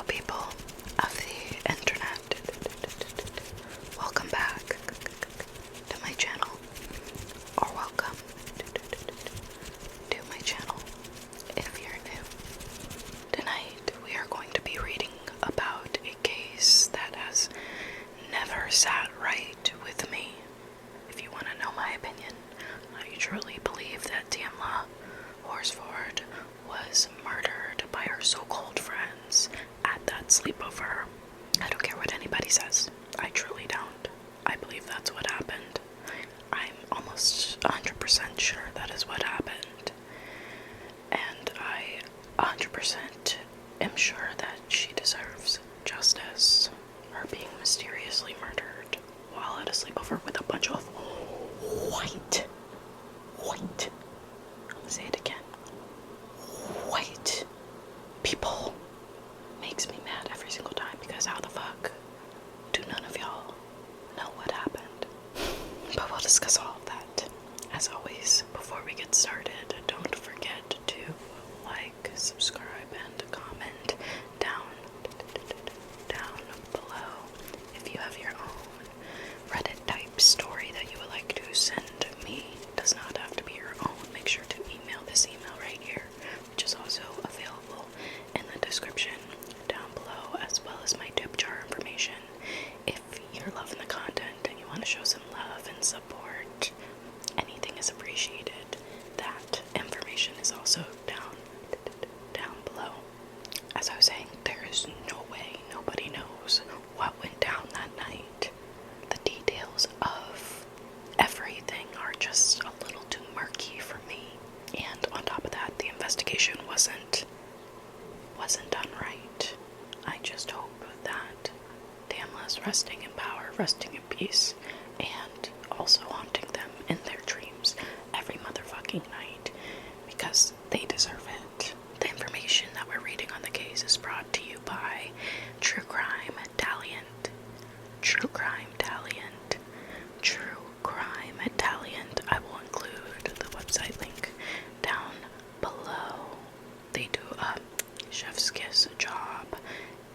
people of the internet. Welcome back to my channel, or welcome to my channel if you're new. Tonight we are going to be reading about a case that has never sat right with me. If you want to know my opinion, I truly believe that Tamla Horsford was murdered by her so-called friends at that sleepover. I don't care what anybody says. I truly don't. I believe that's what happened. I'm almost 100% sure that is what happened. And I 100% am sure that she deserves justice. Her being mysteriously murdered while at a sleepover with a bunch of white, say it again, white people makes me mad every single time, because how the fuck do none of y'all know what happened? But we'll discuss all of that. As always, before we get started, don't forget to like, subscribe, and comment down below. If you have your own Reddit type story that you would like to send me, it does not have to be your own. Make sure to email this email right here, which is also available in the description down below, as well as my tip jar information. If you're loving the content and you want to show some love and support, anything is appreciated. That information is also down below. As I was saying, there is no way nobody knows what went down that night. The details of everything are just a little too murky for me. And on top of that, the investigation wasn't done right. I just hope that Tamla's resting in power, resting in peace, and also haunting them in their dreams every motherfucking night, because they deserve it. The information that we're reading on the case is brought to you by True Crime Dalliant. True Crime Dalliant. True Crime Dalliant. I will include the website link down below. They do a chef's kiss job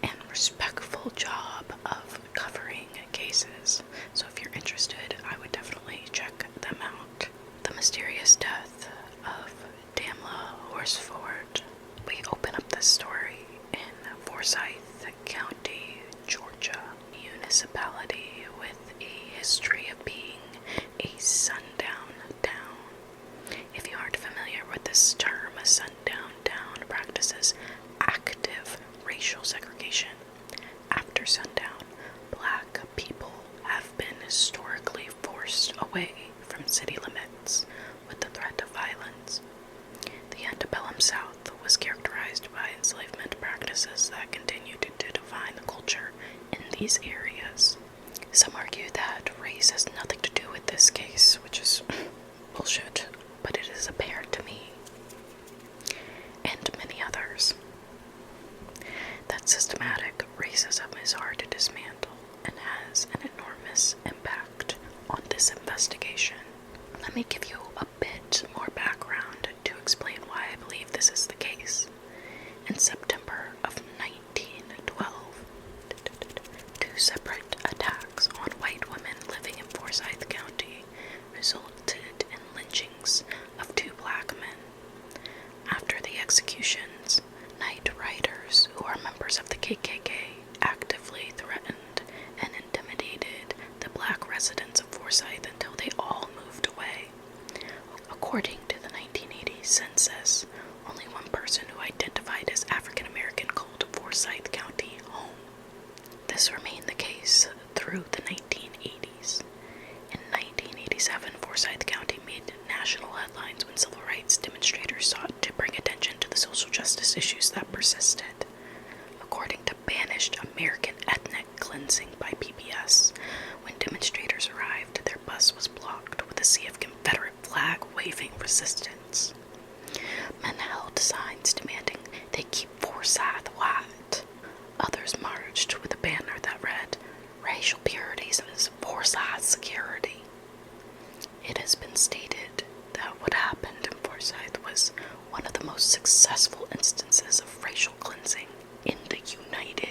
and respectful job of covering cases. So if you're interested, I would definitely check them out. The mysterious death of Tamla Horsford. We open up this story in Forsyth County, Georgia, a municipality with a history of being a sundown town. If you aren't familiar with this term, a sundown town practices active racial segregation. After sundown, black people have been historically forced away from city limits with the threat of violence. The antebellum South was characterized by enslavement practices that continued to define the culture in these areas. Some argue that race has nothing to do with this case, which is bullshit, but it is apparent to me, and many others, that systematic racism is hard to dismantle and has an enormous impact on this investigation. Let me give you a bit more background to explain why I believe this is the case. In September of 1912, two separate attacks on white women living in Forsyth County resulted in lynchings of two black men. After the executions, night riders, who are members of the KKK, actively threatened and intimidated the black residents of Forsyth until they all moved away. According to the 1980 census, only one person who identified as African American called Forsyth County home. This remained the case through the 1980s. In 1987, Forsyth County made national headlines when civil rights demonstrators sought to bring attention to the social justice issues that persisted. According to Banished American Ethnic Cleansing by PBS, when demonstrators arrived, their bus was blocked with a sea of Confederate flag-waving resistance. Men held signs demanding they keep Forsyth white. Others marched with a banner that read, "Racial purity is Forsyth security." It has been stated that what happened in Forsyth was one of the most successful instances of racial cleansing in the United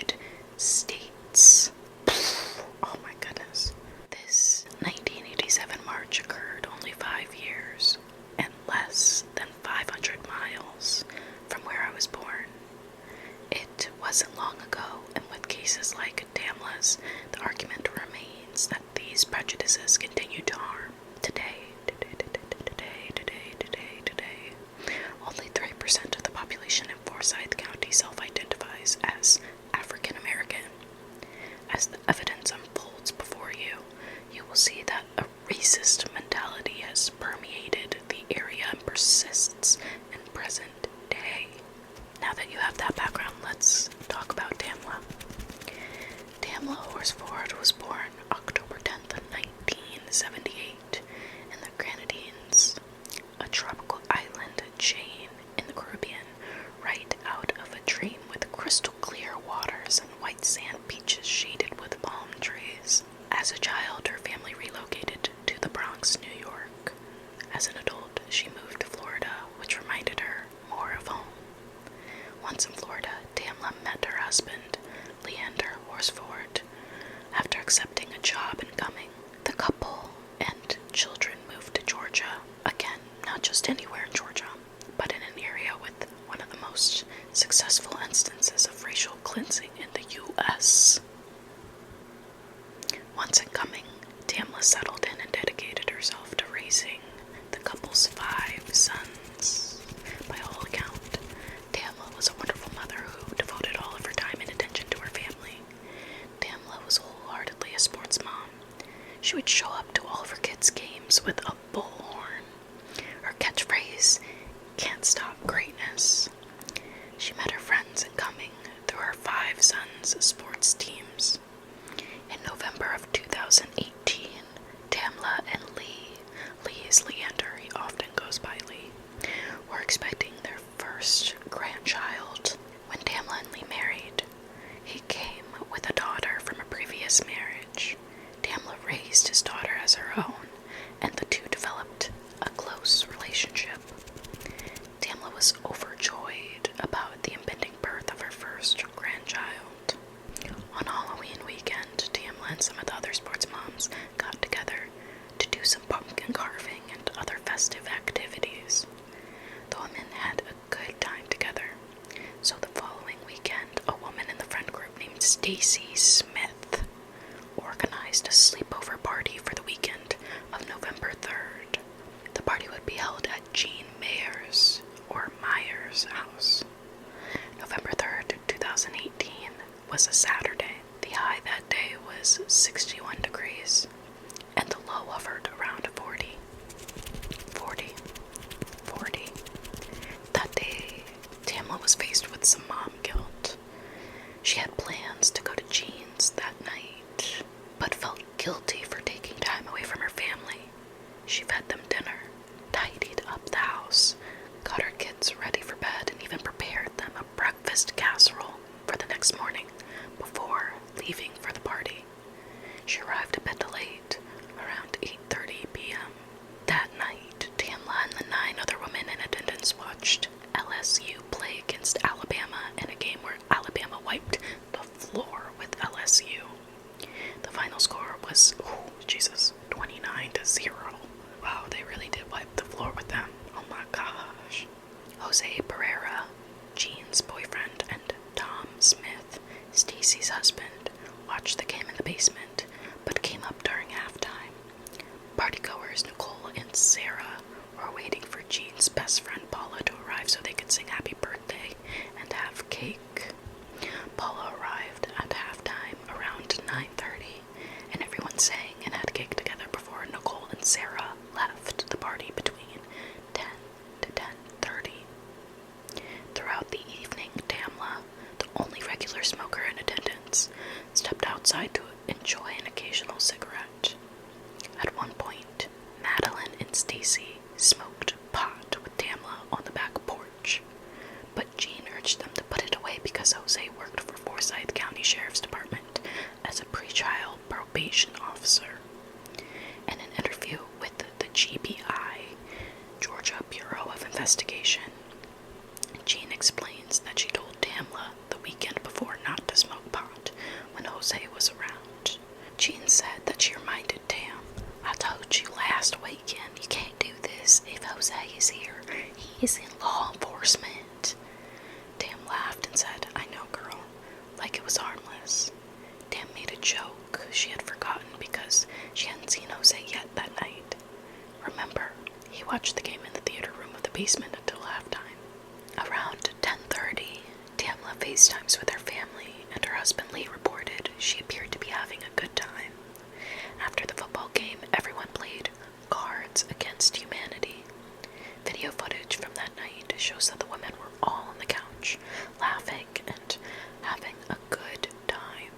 wasn't long ago, and with cases like Tamla's, the argument remains that these prejudices continue to harm. Today, only 3% of the population in Forsyth County self-identifies as African American. As the evidence unfolds before you, you will see that a racist mentality has permeated the area and persists in present day. Now that you have that background, let's talk about Tamla. Tamla Horsford was born October 10th, 1978 in the Grenadines, a tropical island chain in the Caribbean, right out of a dream with crystal clear waters and white sand beaches shaded with palm trees. As a child, her family relocated to the Bronx, New York. As an adult, she moved to Florida, which reminded her more of home. Once in Florida, Tamla met her husband, Leander Horsford. After accepting a job in Cumming, the couple and children moved to Georgia. Again, not just anywhere in Georgia, but in an area with one of the most successful instances of racial cleansing in the U.S. Once in Cumming, Tamla settled in and dedicated herself to raising the couple's 5 sons. By all account, Tamla was a wonderful mother who devoted all of her time and attention to her family. Tamla was wholeheartedly a sports mom. She would show up to all of her kids' games with a bullhorn. Her catchphrase, "Can't stop greatness." She met her friends in Cumming through her 5 sons' sports teams. In November of 2018, Tamla and Lee is Leander, he often goes by Lee, were expecting their first grandchild. When Tamla and Lee married, he came with a daughter from a previous marriage. Tamla raised his daughter as her own, and the two developed a close relationship. Tamla was overjoyed about the impending birth of her first grandchild. On Halloween weekend, Tamla and some of the other sports moms got together to do some pumpkin carving and other festive activities. The women had a good time together, so the following weekend, a woman in the friend group named Stacy Smith organized a sleepover party for the weekend of November 3rd. The party would be held at Jean Meyer's house. November 3rd, 2018 was a Saturday. The high that day was 61 degrees, and the low hovered around 40. That day, Tamla was faced with some mom guilt. She had plans to go to Jean's that night, but felt guilty for taking time away from her family. She fed them dinner, tidied up the house, got her kids ready for bed, and even prepared them a breakfast casserole for the next morning before leaving for the party. She arrived a bit late, around 8:30 p.m. That night, Tamla and the 9 other women in attendance watched LSU play against Alabama in a game where Alabama wiped the floor with LSU. The final score was, 29-0. Wow, they really did wipe the floor with them. Oh my gosh. Jose Pereira, Jean's boyfriend, and Tom Smith, Stacy's husband, watched the game in the basement, but came up during halftime. Partygoers Nicole and Sarah were waiting for Jean's best friend Paula to arrive so they could sing happy birthday and have cake. Paula arrived at halftime around 9:30, and everyone sang and had cake together before Nicole and Sarah left the party between 10 to 10:30. Throughout the evening, Tamla, the only regular smoker in attendance, stepped outside to enjoy an occasional cigarette. At one point, Madeline and Stacy smoked pot with Tamla on the back porch, but Jean urged them to put it away because Jose worked for Forsyth County Sheriff's Department as a pretrial probation officer. In an interview with the GBI, Georgia Bureau of Investigation, Jean explains that she told Tamla the weekend before not to smoke pot when Jose was around. Jean said that she reminded Tam, "I told you last weekend you can't do this if Jose is here. He is in law enforcement." Tam laughed and said, "I know, girl. FaceTimes with her family, and her husband Lee reported she appeared to be having a good time. After the football game, everyone played Cards Against Humanity. Video footage from that night shows that the women were all on the couch, laughing and having a good time.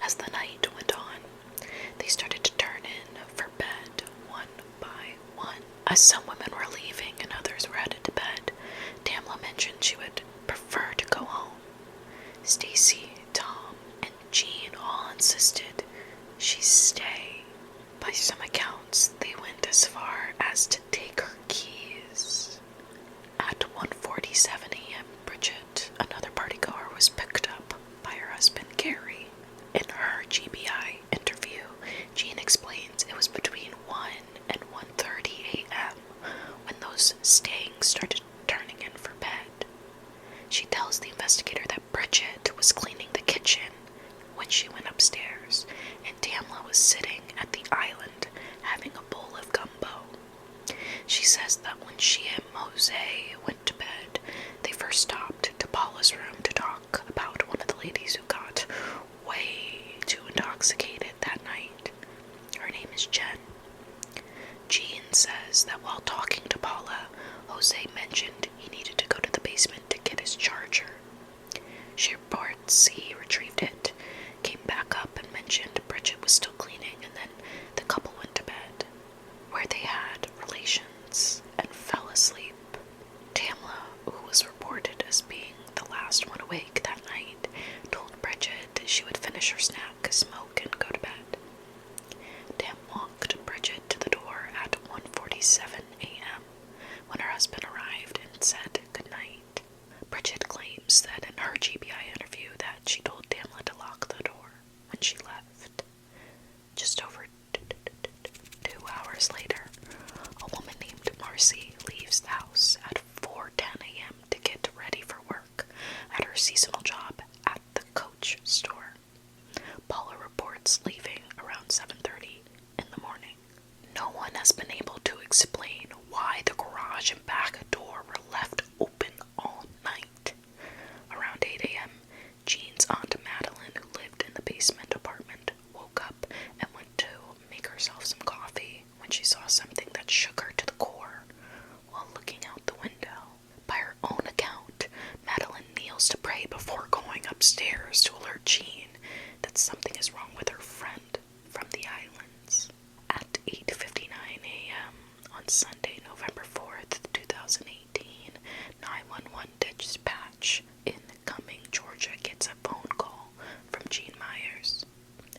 As the night went on, they started to turn in for bed one by one. As some women were leaving and others were headed to bed, Tamla mentioned she would prefer to go home. Stacy, Tom, and Jean all insisted she stay. By some accounts, they went as far as to take her keys. At 1:47 a.m., Bridget, another partygoer, was picked up by her husband Gary. In her GBI interview, Jean explains it was between 1 and 1:30 a.m. when those staying started turning in for bed. She tells the investigator that Bridget was cleaning the kitchen when she went upstairs, and Tamla was sitting at the island having a bowl of gumbo. She says that when she and Jose went to bed, they first stopped to Paula's room to talk about one of the ladies who got way too intoxicated that night. Her name is Jen. Jean says that while talking to Paula, Jose mentioned he needed to go to the basement to get his charger. She reports he retrieved it, came back up and mentioned Bridget was still cleaning, and then the couple went to bed, where they had relations and fell asleep. Tamla, who was reported as being the last one awake that night, told Bridget she would finish her snack, smoke, and go to bed. Tam walked Bridget to the door at 1:47 a.m. when her husband arrived and said goodnight. Bridget claims that in her GBI interview that she told Tamla to lock the door when she left. Just over 2 hours later, a woman named Marcy leaves the house at 4:10 a.m. to get ready for work at her seasonal job at the Coach store. Paula reports leaving around 7:30 in the morning. No one has been able to explain why the garage and back door were left open all night. Around 8 a.m., Jean's Aunt Madeline, who lived in the basement apartment, woke up and went to make herself some coffee when she saw something that shook her to the core while looking out the window. By her own account, Madeline kneels to pray before going upstairs to alert Jean that something is wrong with her friend from the islands. At 8:59 a.m. on Sunday, November 4th, 2018, 911 dispatch in Cumming, Georgia gets a phone call from Jean Myers.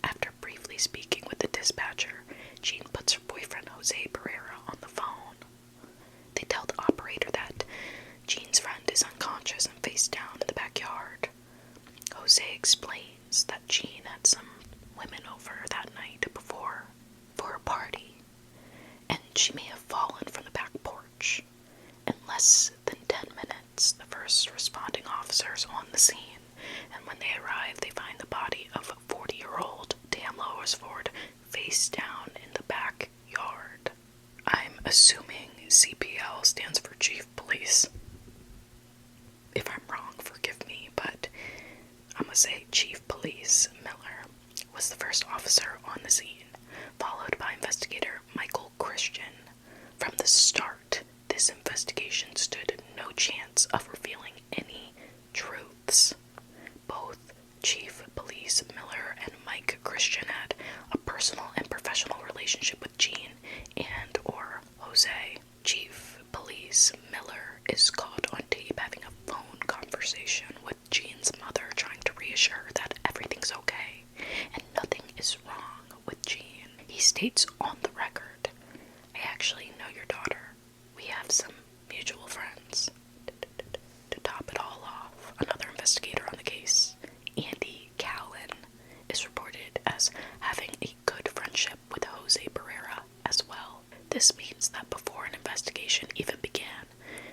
After briefly speaking with the dispatcher, Jean puts her boyfriend Jose Barrera on the phone. They tell the operator that Jean's friend is unconscious and face down in the backyard. Jose explains that Jean had some women over that night before for a party, and she may have fallen from the back porch. In less than 10 minutes, the first responding officers on the scene, and when they arrive, they find the body of 40-year-old Tamla Horsford face down in the backyard. I'm assuming CPL stands for Chief Police. If I'm wrong, forgive me, but I'm gonna say Chief Police Miller was the first officer on the scene, followed by investigator Michael Christian. From the start, this investigation stood no chance of revealing any truths. Both Chief Police Miller and Mike Christian had a personal and professional relationship with Jean and or Jose. Chief Police Miller is caught on tape having a phone conversation with Jean's mother, trying to reassure her that everything's okay and nothing is wrong with Jean. He states on the record, "I actually know your daughter. We have some mutual friends." To top it all off, another investigator on the case, Andy Callan, is reported as having a good friendship with Jose Barrera as well. This means that before an investigation even began,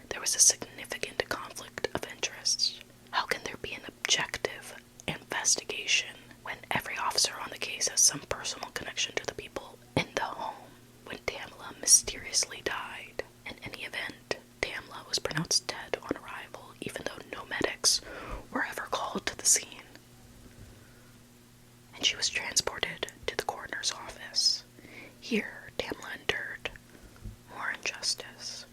there was a significant conflict of interest. How can there be an objective investigation when every officer on the case has some personal connection to the people in the the scene, and she was transported to the coroner's office. Here, Tamla endured more injustice.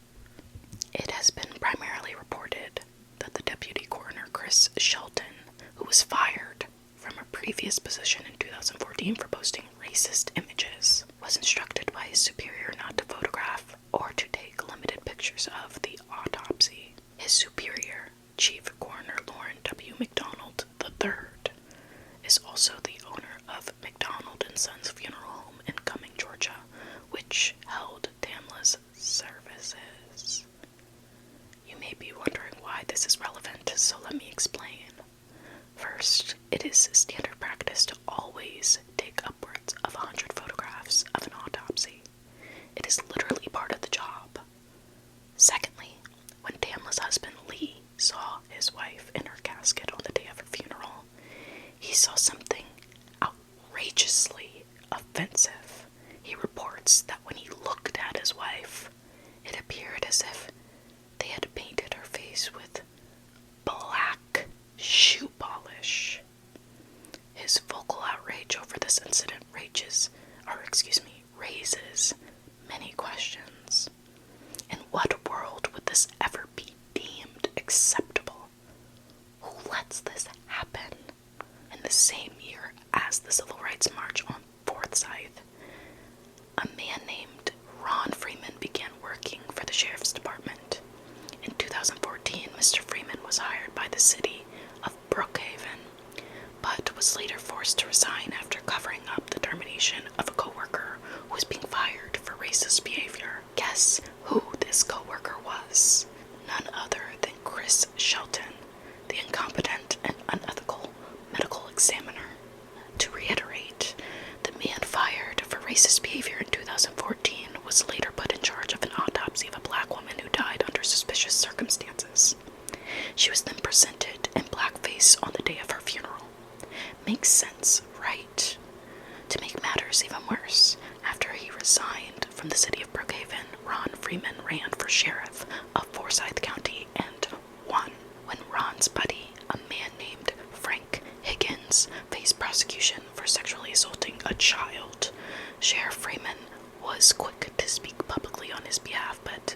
It has been primarily reported that the deputy coroner, Chris Shelton, who was fired from a previous position in 2014 for posting racist images, was instructed by his superior not to photograph or to take limited pictures of the autopsy. His superior, Chief Coroner Lauren W. McDonald III, is also the owner of McDonald & Sons Funeral Home in Cumming, Georgia, which held Tamla's services. You may be wondering why this is relevant, so let me explain. First, it is standard practice to always take upwards of 100 photographs of an autopsy. It is literally part of the job. Secondly, when Tamla's husband Lee saw his wife in her casket on the day of her funeral, he saw something outrageously offensive. He reports that when he looked at his wife, it appeared as if they had painted her face with black shoe polish. His vocal outrage over this incident raises many questions. In what world would this ever be deemed acceptable? Who lets this happen? In the same year as the Civil Rights March on Forsyth, a man named Ron Freeman began working for the Sheriff's Department. In 2014, Mr. Freeman was hired by the city of Brookhaven, but was later forced to resign after covering up the termination of a coworker who was being fired for racist behavior. Guess who this coworker was? None other than Chris Shelton, the incompetent and unethical medical examiner. To reiterate, the man fired for racist behavior in 2014 was later put in charge of an autopsy of a black woman who died under suspicious circumstances. She was then presented in blackface on the day of her funeral. Makes sense, right? To make matters even worse, after he resigned from the city of Brookhaven, Ron Freeman ran for sheriff of Forsyth County and won. When Ron's buddy, a man named Frank Higgins, faced prosecution for sexually assaulting a child, Sheriff Freeman was quick to speak publicly on his behalf, but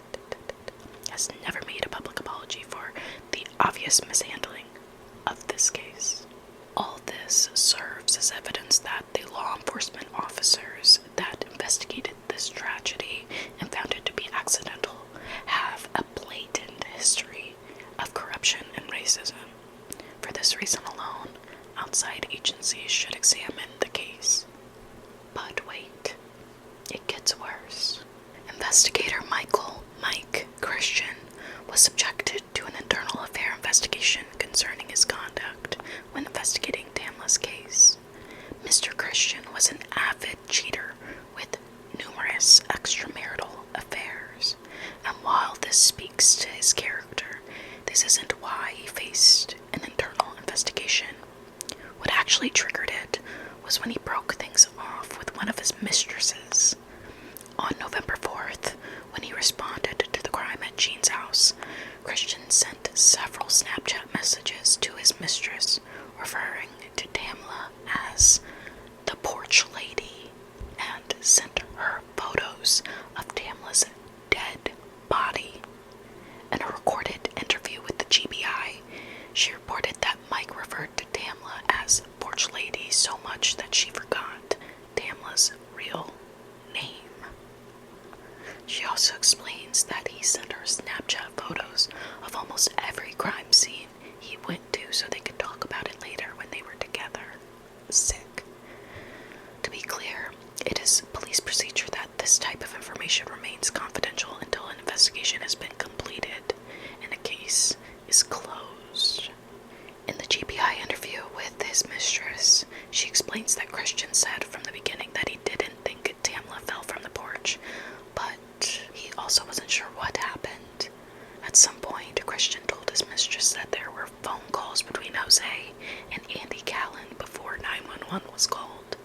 has never made a public apology for the obvious mishandling of this case. All this serves as evidence that the law enforcement officers that investigated this tragedy and found it to be accidental have a blatant history of corruption and racism. For this reason alone, outside agencies should examine the case. But wait, it gets worse. Investigator Mike Christian was subjected to an internal affair investigation concerning his conduct when investigating Tamla's case. Mr. Christian was an avid cheater with numerous extramarital affairs, and while this speaks to his character, this isn't why he faced an internal investigation. What actually triggered it was when he broke things off with one of his mistresses. On November 4th, when he responded to the crime at Jean's house, Christian sent several Snapchat messages to his mistress, referring to Tamla as the porch lady, and sent her photos of Tamla's dead body. In a recorded interview with the GBI, she reported that Mike referred to Tamla as porch lady so much that she forgot Tamla's real name. She also explains that he sent her Snapchat photos of almost every crime scene he went to so they could talk about it later when they were together. Sick. To be clear, it is police procedure that this type of information remains confidential until an investigation has been completed and a case is closed. In the GBI interview with his mistress, she explains that Christian said from the beginning that he didn't think Tamla fell from the porch, but he also wasn't sure what happened. At some point, Christian told his mistress that there were phone calls between Jose and Andy Callan before 911 was called.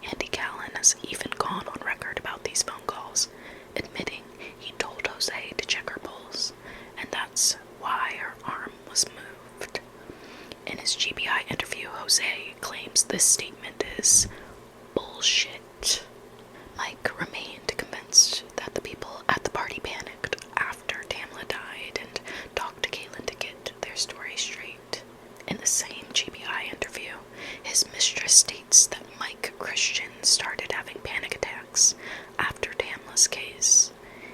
Andy Callan has even gone on record about these phone calls, admitting he told Jose to check her pulse, and that's why her arm was moved. In his GBI interview, Jose claims this statement is bullshit. Mike remained convinced that the people at the party panicked after Tamla died and talked to Caitlin to get their story straight. In the same GBI interview, his mistress states that Mike Christian started having panic attacks after Tamla's case.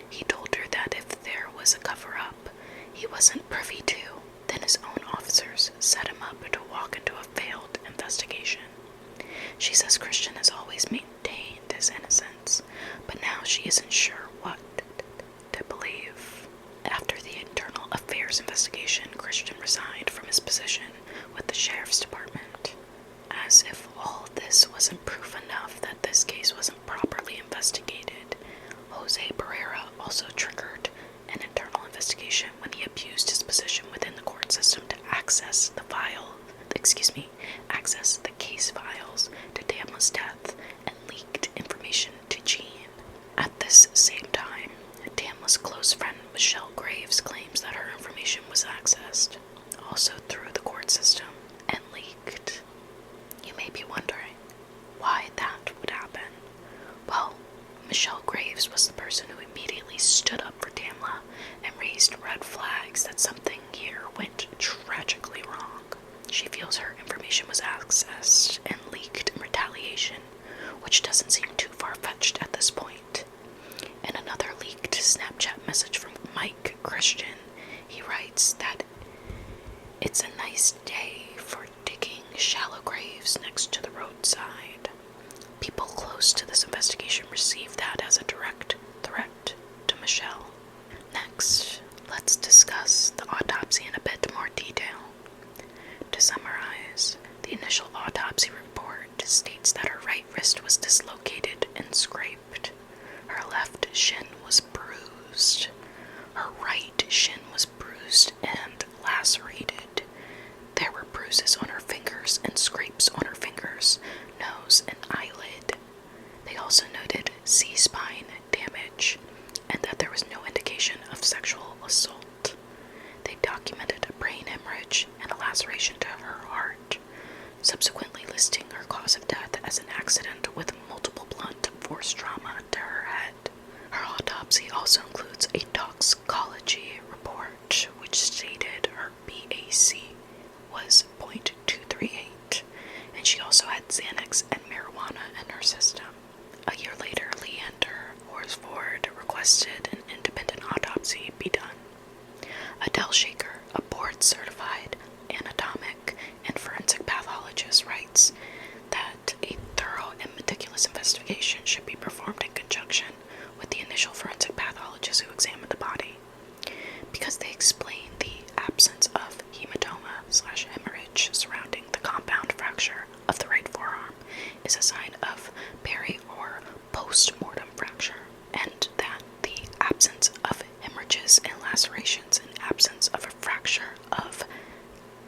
He told her that if there was a cover-up he wasn't privy to, then his own officers set him up to walk into a failed investigation. She says Christian has always maintained his innocence, but now she isn't sure what to believe. After the internal affairs investigation, Christian resigned from his position with the sheriff's department. As if all this wasn't proof enough that this case wasn't properly investigated, Jose Barrera also triggered an internal investigation when he abused his position within the court system to access the case files to Tamla's death and leaked information to Jean. At this same time, Tamla's close friend Michelle Graves claims that her information was accessed, also through the court system, and leaked. You may be wondering why that would happen. Well, Michelle Graves was the person who immediately stood up for Tamla and raised red flags that something here went tragically wrong. She feels her information was accessed and leaked in retaliation, which doesn't seem too far-fetched at this point. In another leaked Snapchat message from Mike Christian, he writes that it's a nice day for digging shallow graves next to the roadside. People close to this investigation received that as a direct threat to Michelle. Next, let's discuss the autopsy in a bit more detail. To summarize, the initial autopsy report states that her right wrist was dislocated and scraped. Her left shin was bruised. Her right shin was bruised and lacerated. There were bruises on her fingers and scrapes on her fingers, nose, and eyelid. They also noted C-spine damage and that there was no indication of sexual assault. They documented a brain hemorrhage and a laceration to her heart, subsequently listing her cause of death as an accident with multiple blunt force trauma to her head. Her autopsy also includes a toxicology report which stated her BAC was .238, and she also had Xanax and marijuana in her system. A year later, Leander Horsford requested an independent autopsy be done. Adele Shaker, a board-certified anatomic and forensic pathologist, writes that a thorough and meticulous investigation should be performed in conjunction with the initial forensic pathologist who examined the body, because they explain the absence of hematoma/hemorrhage surrounding the compound fracture of the right forearm is a sign of peri- or post-mortem fracture, and that the absence of hemorrhages and lacerations and absence of a fracture of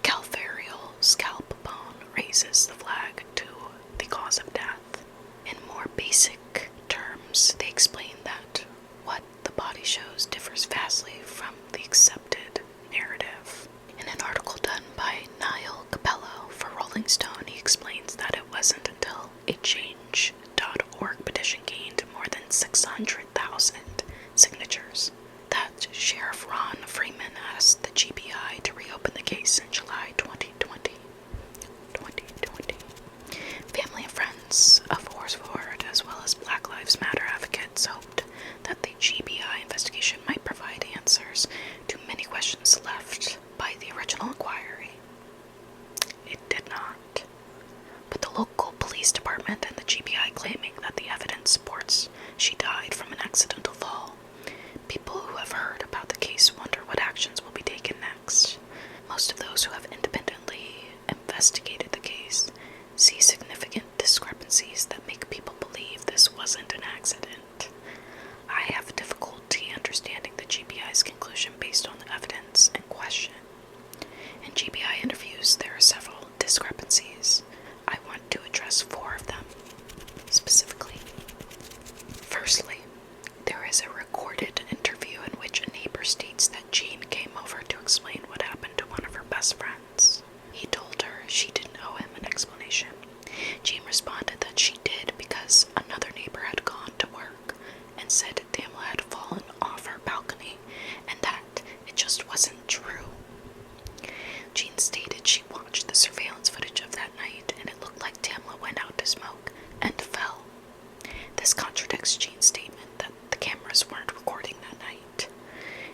calcareal scalp bone raises the flag to the cause of death. In more basic terms, they explain that what the body shows differs vastly from the accepted narrative. In an article done by Niall Capello for Rolling Stone, he explains that it wasn't until a Change.org petition gained more than 600,000 signatures that Sheriff Ron Freeman asked the GBI to reopen the case in July 2020. Family and friends of Horsford, as well as Black Lives Matter advocates, hoped that the GBI investigation might provide answers to many questions left by the original inquiry. It did not. With the local police department and the GBI claiming that the evidence supports she died from an accidental fall, people who have heard about the case wonder what actions will be taken next. Most of those who have independently investigated the case see significant discrepancies that make people believe this wasn't an accident. I have difficulty understanding the GBI's conclusion based on the evidence in question. In GBI interviews, there are several discrepancies. I want to address 4 of them specifically. Firstly, there an explanation. Jean responded that she did because another neighbor had gone to work and said Tamla had fallen off her balcony and that it just wasn't true. Jean stated she watched the surveillance footage of that night and it looked like Tamla went out to smoke and fell. This contradicts Jean's statement that the cameras weren't recording that night.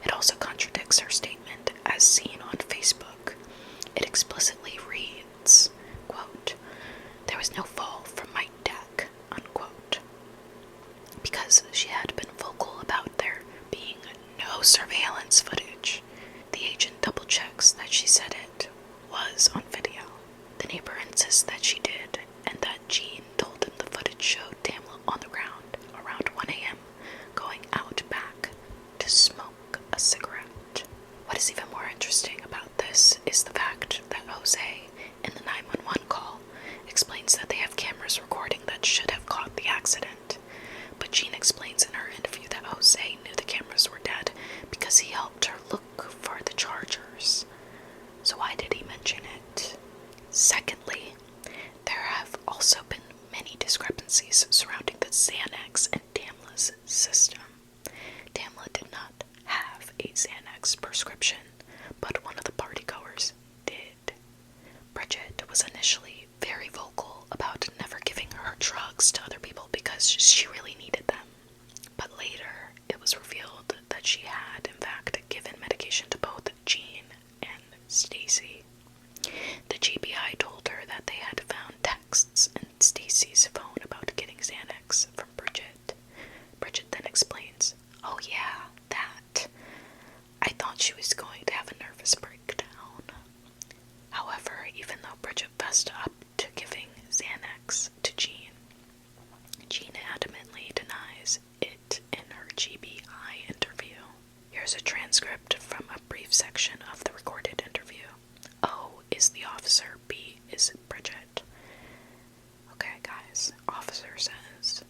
It also contradicts her statement as seen on Facebook. It explicitly reads, quote, "There was no fall from my deck," unquote. Because she had been vocal about there being no surveillance footage, the agent double checks that she said it was on video. The neighbor insists that she did, and that Jean told him the footage showed Tamla on the ground around 1 a.m. going out back to smoke a cigarette. What is even more interesting about this is the fact that Jose, in the 911 call, explains that they have cameras recording that should have caught the accident. But Jean explains in her interview that Jose knew the cameras were dead because he helped her look for the chargers. So why did he mention it? Secondly, there have also been many discrepancies surrounding the Xanax in Tamla's system. Tamla did not have a Xanax prescription, but one of the partygoers did. Bridget was initially very vocal about never giving her drugs to other people because she really needed them. But later, it was revealed that she had, in fact, given medication to both Jean and Stacy. The GBI told her that they had found texts in Stacy's phone about getting Xanax from Bridget. Bridget then explains, "Oh yeah, that. I thought she was going to have a nervous breakdown." However, even though Bridget fessed up to giving Xanax to Jean, Jean adamantly denies it in her GBI interview. Here's a transcript from a brief section of the recorded interview. O is the officer, B is Bridget. Okay, guys, officer says,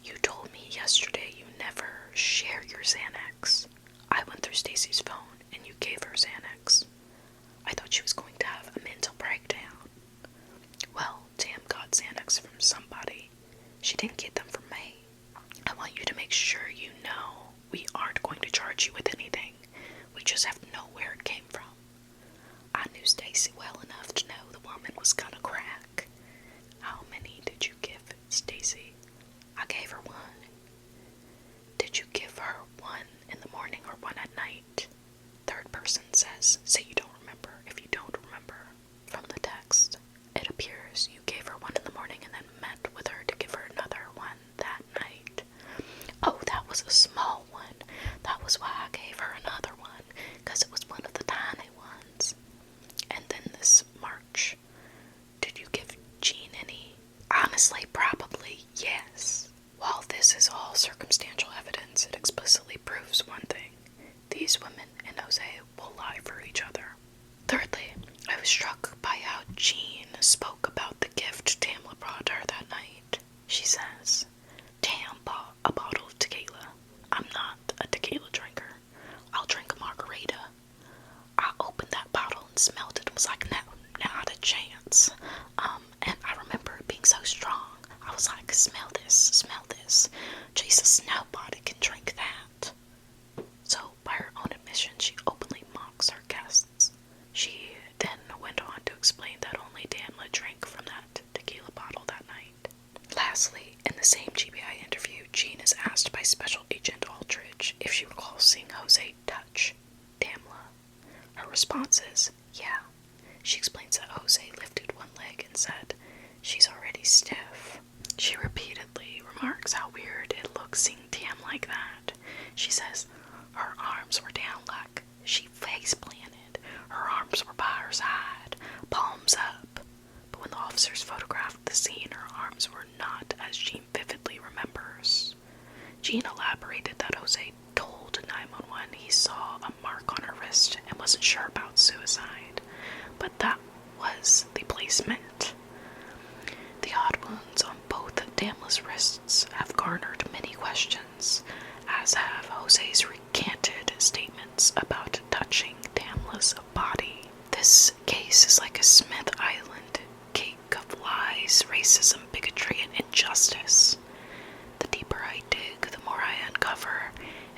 "You told me yesterday you never share your Xanax. I went through Stacy's phone and you gave her Xanax. I thought she was going to have a mental breakdown." "Well, Tam got Xanax from somebody. She didn't get them from me. I want you to make sure you know we aren't going to charge you with anything. We just have to know where it came from. I knew Stacy well enough to know the woman was gonna crack." "How many did you give Stacy?" "I gave her one." "Did you give her one in the morning or one at night?" Third person says, "Say you don't remember if you don't remember." From the text, it appears you gave her one in the morning and then met with her to give her another one that night. "Oh, that was a small one. That was why I gave her another one, because it was one of the tiny ones." And then this March, "Did you give Jean any?" "Honestly, probably yes." While this is all circumstantial evidence, it explicitly proves one thing. These women and Jose will lie for each other. Thirdly, I was struck by how Jean spoke about the gift Tamla brought her that night. She says, "Tam bought a bottle of tequila. I'm not a tequila drinker. I'll drink a margarita. I opened that bottle and smelled it and was like, no, not a chance. And I remember it being so strong. I was like, smell this, smell this. Jesus, nobody can drink that." So, by her own admission, she openly mocks her guests. She then went on to explain that only Tamla drank from that tequila bottle that night. Lastly, in the same GBI interview, Jean is asked by Special Agent Aldridge if she recalls seeing Jose touch Tamla. Her response is, yeah. She explains that Jose lifted one leg and said, "She's already stiff." She repeatedly remarks how weird it looks seeing Tam like that. She says her arms were down like she face planted. Her arms were by her side, palms up. But when the officers photographed the scene, her arms were not as Jean vividly remembers. Jean elaborated that Jose told 911 he saw a mark on her wrist and wasn't sure about suicide, but that was the placement. The odd wounds on both Tamla's wrists have garnered many questions, as have Jose's recanted statements about touching Tamla's body. This case is like a Smith Island cake face racism, bigotry, and injustice. The deeper I dig, the more I uncover,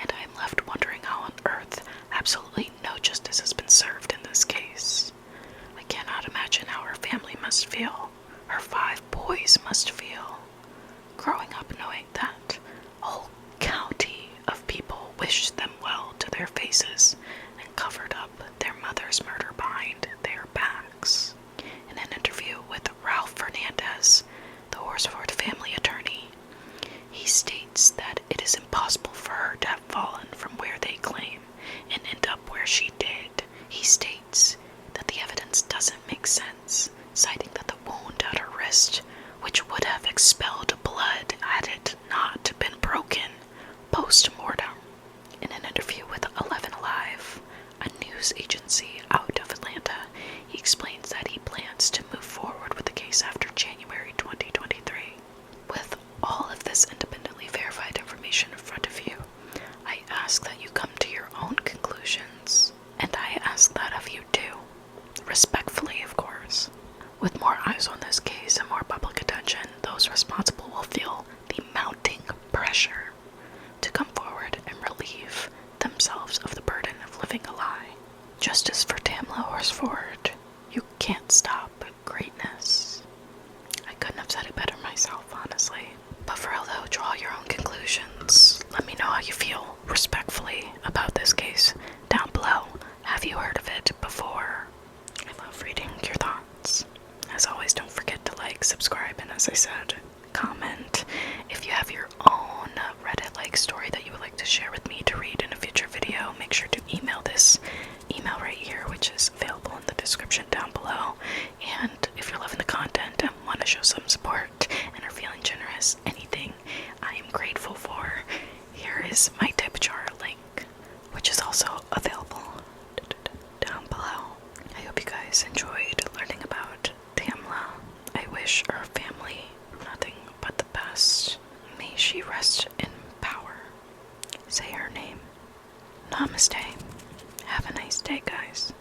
and I am left wondering how on earth absolutely no justice has been served in this case. I cannot imagine how her family must feel, her 5 boys must feel, growing up knowing that a whole county of people wished them well to their faces and covered up their mother's murder behind their backs. In an interview with Ralph Fernandez, the Horsford family attorney, he states that it is impossible for her to have fallen from where they claim and end up where she did. He states that the evidence doesn't make sense, citing that the wound at her wrist, which would have expelled blood had it not been broken post-mortem. In an interview with 11 Alive, a news agency out of Atlanta, he explains that he plans to move forward with the case after January 2023. With all of this independently verified information in front of you, I ask that you come to your own conclusions, and I ask that of you too. Respectfully, of course. With more eyes on this case and more public attention, those responsible will feel the mounting pressure to come forward and relieve themselves of the burden of living a lie. Justice for Tamla Horsford. You can't stop greatness. I couldn't have said it better myself, honestly. But for real though, draw your own conclusions. Let me know how you feel, respectfully, about this case down below. Have you heard of it before? I love reading your thoughts. As always, don't forget to like, subscribe, and as I said, comment. If you have your own Reddit-like story that you would like to share with me to read in a future video, make sure to email this email right here, which is available in the description down below. And if you're loving the content and want to show some support and are feeling generous, anything I am grateful for, here is my tip jar link, which is also available down below. I hope you guys enjoyed learning about Tamla. I wish her family nothing but the best. May she rest in power. Say her name. Namaste. Have a nice day, guys.